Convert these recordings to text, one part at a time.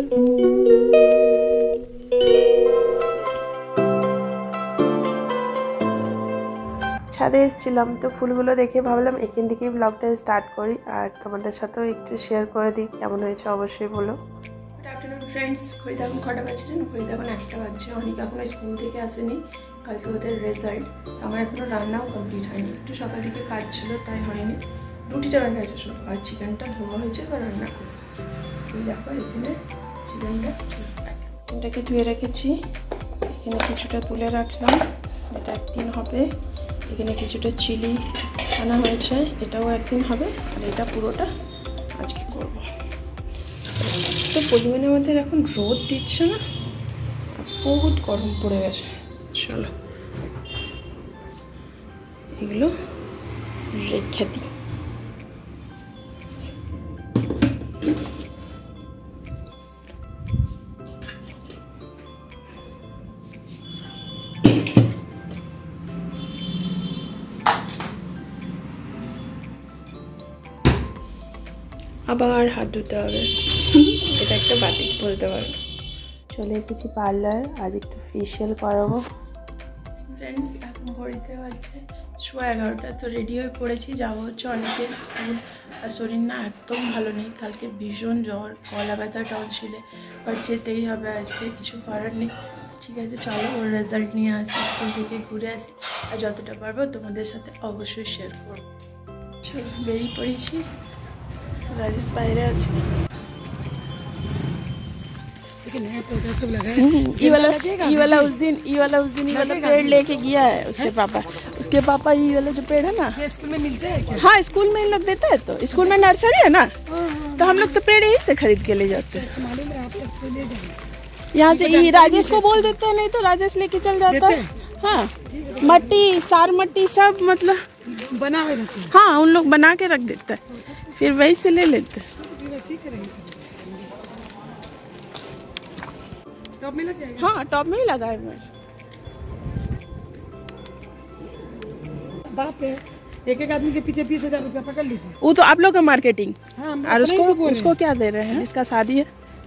ছাদে এসেছিলাম তো ফুলগুলো দেখে ভাবলাম এখান থেকেই ব্লগটা স্টার্ট করি আর তোমাদের সাথেও একটু শেয়ার করে দিই কেমন হয়েছে অবশ্যই বলো। গুড আফটারনুন ফ্রেন্ডস, ঘড়িতে এখন কটা বাজছে জানো? ঘড়িতে এখন 1টা বাজছে। অনেক এখনো স্কুল থেকে আসেনি, কালকে ওদের রেজাল্ট। আমার এখনও রান্নাও কমপ্লিট হয়নি, একটু সকাল থেকে কাজ ছিল তাই হয়নি। রুটিটা হয়ে গেছে শুধু, আর চিকেনটা ধোয়া হয়েছে বা রান্না করবো। এই দেখো এখানে চিকেনটাকে ধুয়ে রেখেছি, এখানে কিছুটা তুলে রাখলাম, এটা একদিন হবে। এখানে কিছুটা চিলি আনা হয়েছে, এটাও একদিন হবে। আর এটা পুরোটা আজকে করব। তো পরিমাণে আমাদের এখন রোদ দিচ্ছে না, বহুত গরম পড়ে গেছে। চলো এগুলো রেখে দিই। আবার হাত ধুতে হবে, এটা একটা বাতিক বলতে পারো। চলে এসেছি পার্লার, আজ একটু ফেশিয়াল করাবো। ফ্রেন্ডস এখন ঘড়িতে বাজছে 11:30, তো রেডি হয়ে পড়েছি, যাবো হচ্ছে অনেকের স্কুল। আর শরীর না একদম ভালো নেই, কালকে ভীষণ জ্বর, গলা ব্যথা, টনসিলে, বাট যেতেই হবে আজকে, কিছু করার নেই। ঠিক আছে চলো ওর রেজাল্ট নিয়ে আসি, স্কুল থেকে ঘুরে আসি, আর যতটা পারবো তোমাদের সাথে অবশ্যই শেয়ার করবো। চলো বেরিয়ে পড়েছি, राजेश बाहर আছে। लेकिन नया पौधा सब लगा है। ये वाला उस दिन पेड़ लेके गया है उसके पापा ये वाला जो पेड़ है ना, स्कूल में मिलते हैं क्या? हाँ स्कूल में लोग देता है, तो स्कूल में नर्सरी है ना, तो हम लोग तो पेड़ यहीं से खरीद के ले जाते हैं। यहाँ से राजेश को बोल देते हैं, नहीं तो राजेश लेके चल जाता है। हाँ मट्टी, सार मट्टी सब मतलब बना हुए रहते हैं। हाँ उन लोग बना के रख देता है, फिर वही से ले लेते हैं। टॉप में लग जाएगा? हाँ टॉप में ही लगा है। बाप रे, एक आदमी के पीछे 20,000 रुपया पकड़ लीजिए। वो तो आप लोग का मार्केटिंग। हाँ, और उसको क्या दे रहे हैं? जिसका शादी है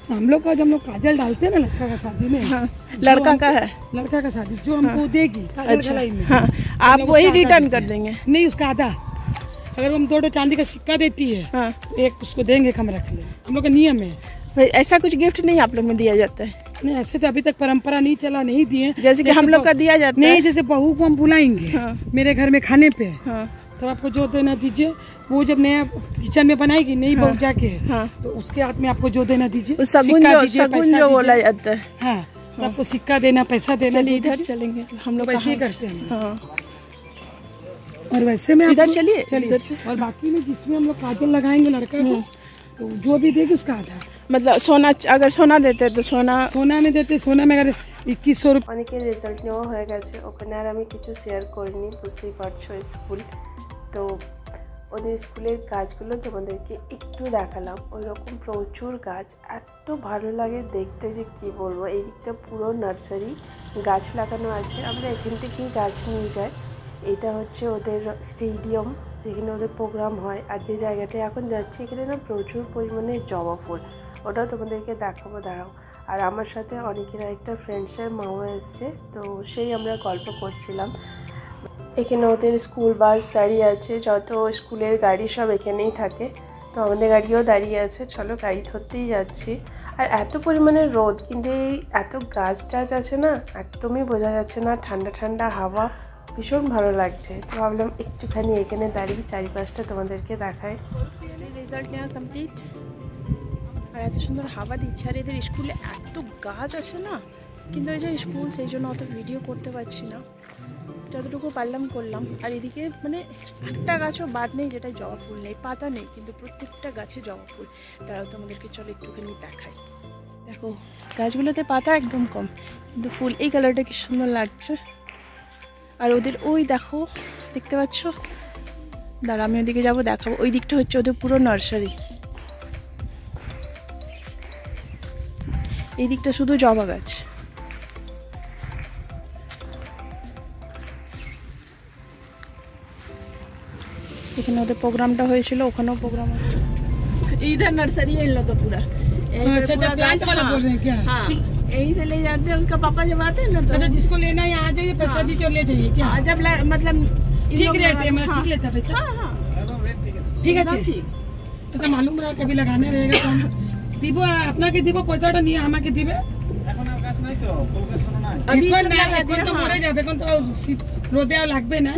हम लोग का, जब हम लोग काजल डालते हैं ना लड़का का शादी में। हाँ, लड़का का है, लड़का का शादी जो हमको देगी। अच्छा हाँ, आप वही रिटर्न कर देंगे? नहीं उसका आधा, अगर हम 2 चांदी का सिक्का देती है, हाँ, एक उसको देंगे, हम रख ले, हम लोग का नियम है। भाई ऐसा कुछ गिफ्ट नहीं आप लोग में दिया जाता है? नहीं ऐसे तो अभी तक परंपरा नहीं चला, नहीं दिए। जैसे कि हम लोग का दिया जाता है। नहीं जैसे बहू को हम बुलाएंगे, हाँ, मेरे घर में खाने पे, हाँ, तो आपको जो देना दीजिए। वो जब नया किचन में बनाएगी नई बहू जाके, हाँ, तो उसके हाथ में आपको जो देना दीजिए। शगुन जो बोला जाता है। हाँ तो आपको सिक्का देना, पैसा देना। चलिए इधर चलेंगे, हम लोग ऐसे ही करते हैं। हाँ और वैसे में इधर चलिए इधर से। और बाकी में जिसमें हम लोग काजल लगाएंगे लड़का को, तो जो भी देगी उसका आधा। मतलब सोना, अगर सोना देते तो सोना में देते, सोना में अगर 2100 रुपये। অনেকের রেজাল্ট নেওয়া হয়ে গেছে, ওখানে আর আমি কিছু শেয়ার করিনি, বুঝতেই পারছো স্কুল তো। ওদের স্কুলের গাছগুলো তোমাদেরকে একটু দেখালাম, ওই রকম প্রচুর গাছ, এত ভালো লাগে দেখতে যে কি বলবো। এই দিকটা পুরো নার্সারি, গাছ লাগানো আছে, আমরা এখান থেকেই গাছ নিয়ে যাই। এটা হচ্ছে ওদের স্টেডিয়াম, যেখানে ওদের প্রোগ্রাম হয়। আর যে জায়গাটায় এখন যাচ্ছে এখানে না প্রচুর পরিমাণে জবা ফুল, ওটাও তোমাদেরকে দেখাবো, দাঁড়াও। আর আমার সাথে অনেকের একটা ফ্রেন্ডসের মাও এসছে, তো সেই আমরা গল্প করছিলাম। এখানে ওদের স্কুল বাস দাঁড়িয়ে আছে, যত স্কুলের গাড়ি সব এখানেই থাকে, তো আমাদের গাড়িও দাঁড়িয়ে আছে। চলো গাড়ি ধরতেই যাচ্ছি। আর এত পরিমাণে রোদ, কিন্তু এই এত গাছ টাছ আছে না, একদমই বোঝা যাচ্ছে না, ঠান্ডা ঠান্ডা হাওয়া, ভীষণ ভালো লাগছে। তো ভাবলাম একটুখানি এখানে দাঁড়িয়ে চারিপাশটা তোমাদেরকে দেখায়। রেজাল্ট নেওয়া কমপ্লিট, আর এত সুন্দর হাওয়া দিচ্ছে। আর এদের স্কুলে এত গাছ আছে না, কিন্তু এই যে স্কুল সেই জন্য অত ভিডিও করতে পারছি না, যতটুকু পারলাম করলাম। আর এদিকে মানে একটা গাছও বাদ নেই যেটায় জবা ফুল নেই, পাতা নেই, কিন্তু প্রত্যেকটা গাছে জবা ফুল। তারাও তোমাদেরকে চলো একটুখানি দেখাই। দেখো গাছগুলোতে পাতা একদম কম, কিন্তু ফুল। এই কালারটা কি সুন্দর লাগছে। আর ওদের ওই দেখো, দেখতে পাচ্ছ, দাঁড়া আমি ওদিকে যাবো, দেখাবো। ওই দিকটা হচ্ছে ওদের পুরো নার্সারি, এই দিকটা শুধু জবা গাছ। এখানে ওদের প্রোগ্রামটা হয়েছিল, ওখানেও প্রোগ্রাম হয়েছিল। इधर नर्सरी है इन लोग का पूरा, अच्छा प्लांट वाला बोल रहे हैं क्या? हाँ, यहीं से ले जाते हैं। उसका पापा जब आते हैं ना तो जिसको लेना है आ जाइए, पैसा दीजिए और ले जाइए क्या? जब मतलब ठीक रेट है, मतलब ठीक लेता पैसा। ठीक है अच्छा, मालूम रहा कभी लगाने रहेगा तो দিব আপনাকে দিব, পয়সাটা নিয়ে আমাকে দিবে। এখন আকাশ নাই তো, কলকাতা নাই এখন না, এখন তো মরে যাবে, এখন তো রোদে লাগবে না।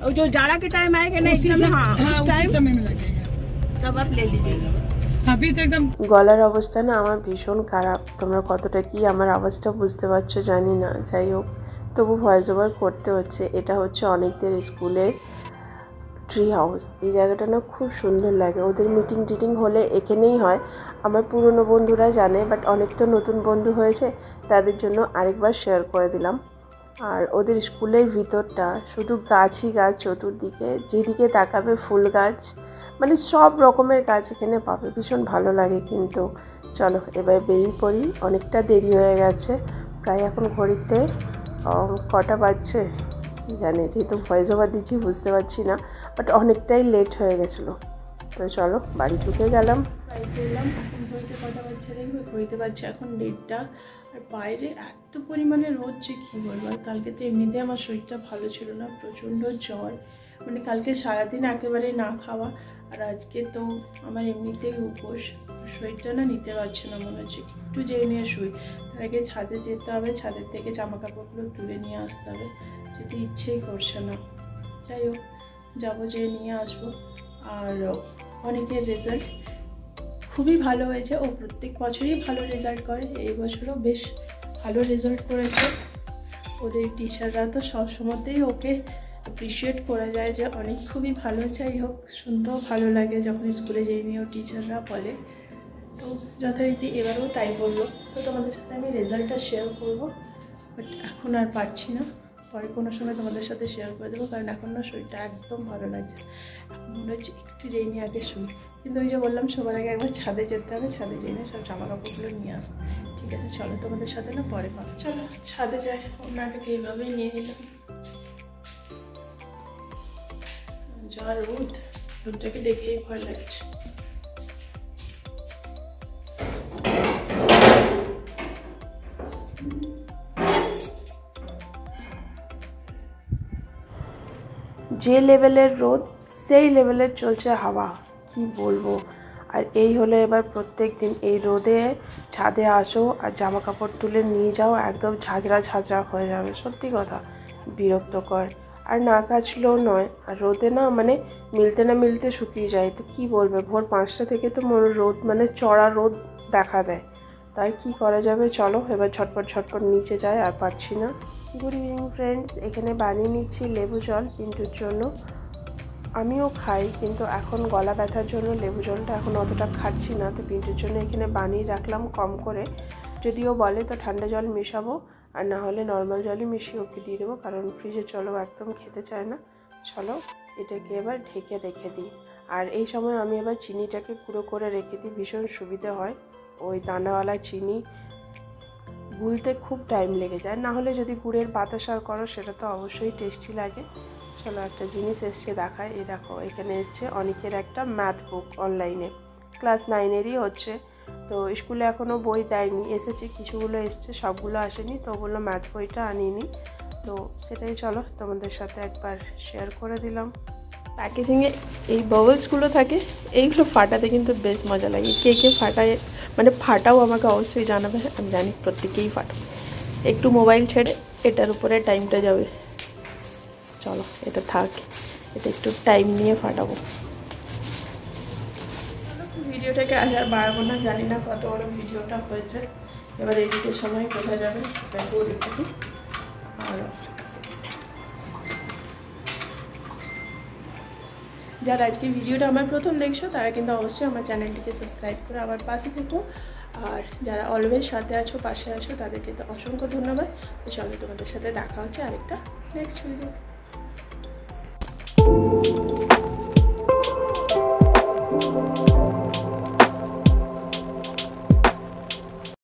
और जो जाड़ा के टाइम आएगा ना एकदम, हाँ उस टाइम समय में लगेगा, तब आप ले लीजिएगा। अभी तो एकदम গলার অবস্থা না আমার ভীষণ খারাপ। তোমরা কতটা কি আমার আওয়াজটা বুঝতে পারছো জানি না, যাই হোক তবু ভয়েস ওভার করতে হচ্ছে। এটা হচ্ছে অনেকদের স্কুলের ট্রি হাউস। এই জায়গাটা না খুব সুন্দর লাগে। ওদের মিটিং টিটিং হলে এখানেই হয়। আমার পুরনো বন্ধুরা জানে, বাট অনেক তো নতুন বন্ধু হয়েছে, তাদের জন্য আরেকবার শেয়ার করে দিলাম। আর ওদের স্কুলের ভিতরটা শুধু গাছই গাছ, চতুর্দিকে যেদিকে তাকাবে ফুল গাছ, মানে সব রকমের গাছ এখানে পাবে। ভীষণ ভালো লাগে। কিন্তু চলো এবার বেরিয়ে পড়ি, অনেকটা দেরি হয়ে গেছে। প্রায় এখন ঘড়িতে কটা বাজছে কি জানি, যেহেতু ভয়েস ওভার দিচ্ছি বুঝতে পারছি না, বাট অনেকটাই লেট হয়ে গেছিলো। তো চলো বাড়ি ঢুকে গেলাম। বাড়িতে এলাম, এখন ঘড়িতে কটা বাজছে দেখবে, ঘড়িতে বাজছে এখন 1:30। আর বাইরে এত পরিমাণে রোদ যে কী বলবো। আর কালকে তো এমনিতে আমার শরীরটা ভালো ছিল না, প্রচণ্ড জ্বর, মানে কালকে সারাদিন একেবারে না খাওয়া। আর আজকে তো আমার এমনিতেই উপোস, শরীরটা না নিতে পারছে না, মনে হচ্ছে একটু যেয়ে নিয়ে শুই। তার আগে ছাদে যেতে হবে, ছাদের থেকে জামা কাপড়গুলো তুলে নিয়ে আসতে হবে, যেতে ইচ্ছেই করছে না। যাই হোক যাবো, যেয়ে নিয়ে আসবো। আর অনেকের রেজাল্ট খুবই ভালো হয়েছে, ও প্রত্যেক বছরই ভালো রেজাল্ট করে, এই বছরও বেশ ভালো রেজাল্ট করেছে। ওদের টিচাররা তো সবসময়তেই ওকে অ্যাপ্রিসিয়েট করা যায় যে অনেক খুবই ভালো। যাই হোক শুনতেও ভালো লাগে যখন স্কুলে যেয়ে নিয়েও টিচাররা বলে। তো যথারীতি এবারেও তাই বললো। তো তোমাদের সাথে আমি রেজাল্টটা শেয়ার করবো, বাট এখন আর পারছি না, পরে কোনো সময় তোমাদের সাথে শেয়ার করে দেবো। কারণ এখন না শরীরটা একদম ভালো লাগছে, এখন মনে হচ্ছে একটু যেই নিয়ে আগে শুই। কিন্তু ওই যে বললাম সবার আগে একবার ছাদে যেতে হবে, ছাদে যেয়ে না সব জামা কাপড়গুলো নিয়ে আসতে। ঠিক আছে চলো তোমাদের সাথে না পরে পাবো। চলো ছাদে যাই, ওনাটাকে এইভাবেই নিয়ে নিলাম। যা রোদ, রোদটাকে দেখেই ভয় লাগছে। যে লেভেলের রোদ সেই লেভেলের চলছে হাওয়া, কি বলবো। আর এই হলো এবার প্রত্যেক দিন এই রোদে ছাদে আসো আর জামা কাপড় তুলে নিয়ে যাও, একদম ঝাঁঝরা ঝাঁঝরা হয়ে যাবে। সত্যি কথা বিরক্তকর। আর না কাচলেও নয়, আর রোদে না মানে মিলতে না মিলতে শুকিয়ে যায়। তো কী বলবে, ভোর 5টা থেকে তো রোদ মানে চড়া রোদ দেখা দেয়। তাই কি করা যাবে, চলো এবার ঝটপট ঝটপট নিচে যায়, আর পারছি না। গুড ইভিনিং ফ্রেন্ডস, এখানে বানিয়ে নিচ্ছি লেবু জল পিন্টুর জন্য। আমিও খাই, কিন্তু এখন গলা ব্যথার জন্য লেবু জলটা এখন অতটা খাচ্ছি না। তো পিন্টুর জন্য এখানে বানিয়ে রাখলাম কম করে, যদিও বলে তো ঠান্ডা জল মেশাবো, আর না হলে নর্মাল জলই মিশিয়ে ওকে দিয়ে দেবো, কারণ ফ্রিজের জলও একদম খেতে চায় না। চলো এটাকে এবার ঢেকে রেখে দিই। আর এই সময় আমি এবার চিনিটাকে গুঁড়ো করে রেখে দিই, ভীষণ সুবিধে হয়। ওই দানাওয়ালা চিনি গুলতে খুব টাইম লেগে যায়, না হলে যদি গুড়ের বাতাসার করো সেটা তো অবশ্যই টেস্টি লাগে। চলো একটা জিনিস এসছে দেখায়, এই দেখো এখানে এসছে অনেকের একটা ম্যাথ বুক অনলাইনে, ক্লাস 9-এরই হচ্ছে। তো স্কুলে এখনও বই দেয়নি, এসেছে কিছুগুলো এসছে, সবগুলো আসেনি। তো বললো ম্যাথ বইটা আনিনি, তো সেটাই চলো তোমাদের সাথে একবার শেয়ার করে দিলাম। প্যাকেজিংয়ে এই বাবলসগুলো থাকে, এইগুলো ফাটাতে কিন্তু বেশ মজা লাগে। কে কে ফাটায়, মানে ফাটাও আমাকে অবশ্যই জানাবে, আমি জানি প্রত্যেকেই ফাটাও। একটু মোবাইল ছেড়ে এটার উপরে টাইমটা যাবে। চলো এটা থাক, এটা একটু টাইম নিয়ে ফাটাবো। ভিডিওটাকে আজ আর বাড়াবো না, জানি না কত বড় ভিডিওটা হয়েছে, এবার এডিটের সময় বোঝা যাবে। এটাকেও রেখে দিই। আর যারা আজকে ভিডিওটা আমার প্রথম দেখছো তারা কিন্তু অবশ্যই আমার চ্যানেলটিকে সাবস্ক্রাইব করে আমার পাশে থেকো। আর যারা অলওয়েজ সাথে আছো, পাশে আছো, তাদেরকে তো অসংখ্য ধন্যবাদ। তো চলো তোমাদের সাথে দেখা হচ্ছে আরেকটা নেক্সট ভিডিও।